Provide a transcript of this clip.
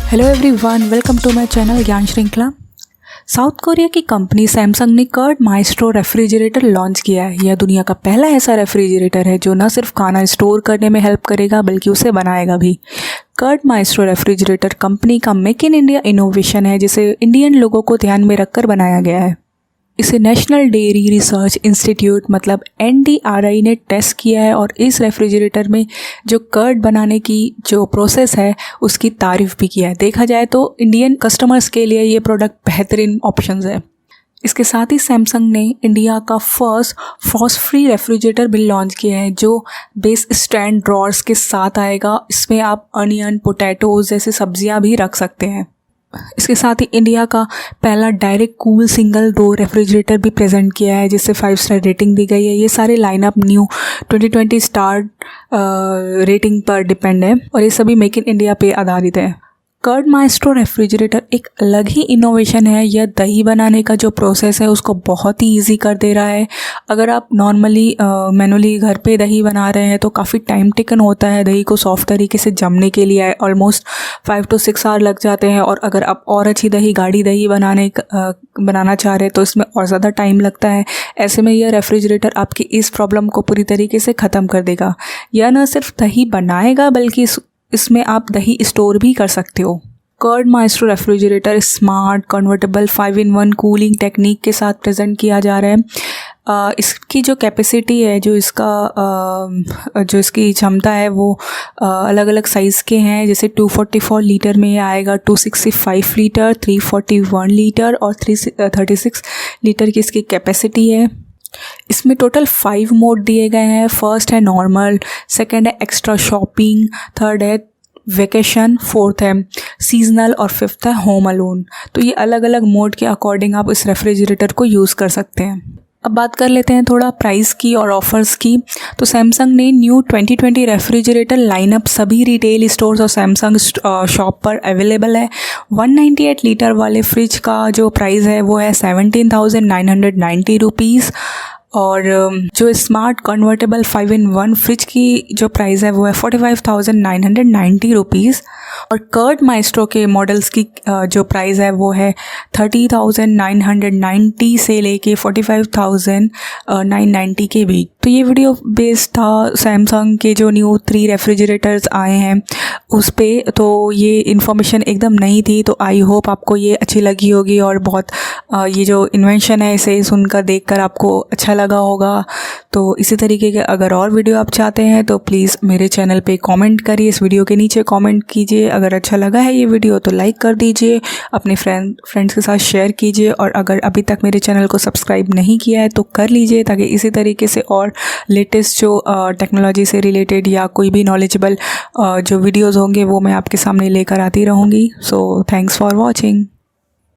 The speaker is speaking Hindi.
Hello everyone, welcome to my channel Gyan Shrinkhala. South Korea की कंपनी सैमसंग ने कर्ड माइस्ट्रो रेफ्रिजरेटर लॉन्च किया है। यह दुनिया का पहला ऐसा रेफ्रिजरेटर है जो न सिर्फ खाना स्टोर करने में हेल्प करेगा बल्कि उसे बनाएगा भी। कर्ड माइस्ट्रो रेफ्रिजरेटर कंपनी का मेक इन इंडिया इनोवेशन है जिसे इंडियन लोगों को ध्यान में रखकर बनाया गया है। इसे नेशनल डेयरी रिसर्च इंस्टीट्यूट मतलब NDRI ने टेस्ट किया है और इस रेफ्रिजरेटर में जो कर्ड बनाने की जो प्रोसेस है उसकी तारीफ भी किया है। देखा जाए तो इंडियन कस्टमर्स के लिए ये प्रोडक्ट बेहतरीन ऑप्शंस है। इसके साथ ही सैमसंग ने इंडिया का फर्स्ट फ्रॉस्ट फ्री रेफ्रिजरेटर भी लॉन्च किया है जो बेस स्टैंड ड्रॉर्स के साथ आएगा। इसमें आप अनियन, पोटैटोज जैसी सब्जियां भी रख सकते हैं। इसके साथ ही इंडिया का पहला direct cool single door refrigerator भी प्रेजेंट किया है जिससे 5 स्टार रेटिंग दी गई है। ये सारे लाइनअप न्यू 2020 स्टार रेटिंग पर डिपेंड है और ये सभी मेक इन इंडिया पे आधारित है। कर्ड माइस्ट्रो रेफ्रिजरेटर एक अलग ही इनोवेशन है। यह दही बनाने का जो प्रोसेस है उसको बहुत ही इजी कर दे रहा है। अगर आप नॉर्मली मैनुअली घर पे दही बना रहे हैं तो काफ़ी टाइम टेकन होता है दही को सॉफ्ट तरीके से जमने के लिए। ऑलमोस्ट 5 to 6 आवर लग जाते हैं और अगर आप और अच्छी दही, गाढ़ी दही बनाना चाह रहे हैं तो इसमें और ज़्यादा टाइम लगता है। ऐसे में यह रेफ्रिजरेटर आपकी इस प्रॉब्लम को पूरी तरीके से ख़त्म कर देगा। यह न सिर्फ दही बनाएगा बल्कि इसमें आप दही स्टोर भी कर सकते हो। कर्ड maestro refrigerator smart convertible 5-in-1 cooling technique के साथ प्रेजेंट किया जा रहा है। इसकी जो कैपेसिटी है, जो इसकी क्षमता है वो अलग अलग साइज़ के हैं। जैसे 244 लीटर में आएगा, 265 लीटर, 341 लीटर और 336 लीटर की इसकी कैपेसिटी है। इसमें टोटल 5 मोड दिए गए हैं। फर्स्ट है नॉर्मल, सेकंड है एक्स्ट्रा शॉपिंग, थर्ड है वेकेशन, फोर्थ है सीजनल और फिफ्थ है होम अलोन। तो ये अलग अलग मोड के अकॉर्डिंग आप इस रेफ्रिजरेटर को यूज़ कर सकते हैं। अब बात कर लेते हैं थोड़ा प्राइस की और ऑफ़र्स की। तो सैमसंग ने न्यू 2020 रेफ्रिजरेटर लाइनअप सभी रिटेल स्टोर्स और सैमसंग शॉप पर अवेलेबल है। 198 लीटर वाले फ्रिज का जो प्राइस है वो है 17,990 रुपीज़ और जो स्मार्ट कन्वर्टेबल 5-in-1 फ्रिज की जो प्राइस है वो है 45,990 रुपीज़ और कर्ड माइस्ट्रो के मॉडल्स की जो प्राइस है वो है 30,990 से लेके 45,990 के बीच। तो ये वीडियो बेस्ड था सैमसंग के जो न्यू 3 रेफ्रिजरेटर्स आए हैं उस पर। तो ये इन्फॉर्मेशन एकदम नई थी, तो आई होप आपको ये अच्छी लगी होगी और बहुत ये जो इन्वेंशन है इसे सुनकर देखकर आपको अच्छा लगा होगा। तो इसी तरीके के अगर और वीडियो आप चाहते हैं तो प्लीज़ मेरे चैनल पे कमेंट करिए, इस वीडियो के नीचे कमेंट कीजिए। अगर अच्छा लगा है ये वीडियो तो लाइक कर दीजिए, अपने फ्रेंड्स के साथ शेयर कीजिए और अगर अभी तक मेरे चैनल को सब्सक्राइब नहीं किया है तो कर लीजिए ताकि इसी तरीके से और लेटेस्ट जो टेक्नोलॉजी से रिलेटेड या कोई भी नॉलेजेबल जो वीडियोज़ होंगे वो मैं आपके सामने लेकर आती रहूँगी। So thanks for watching.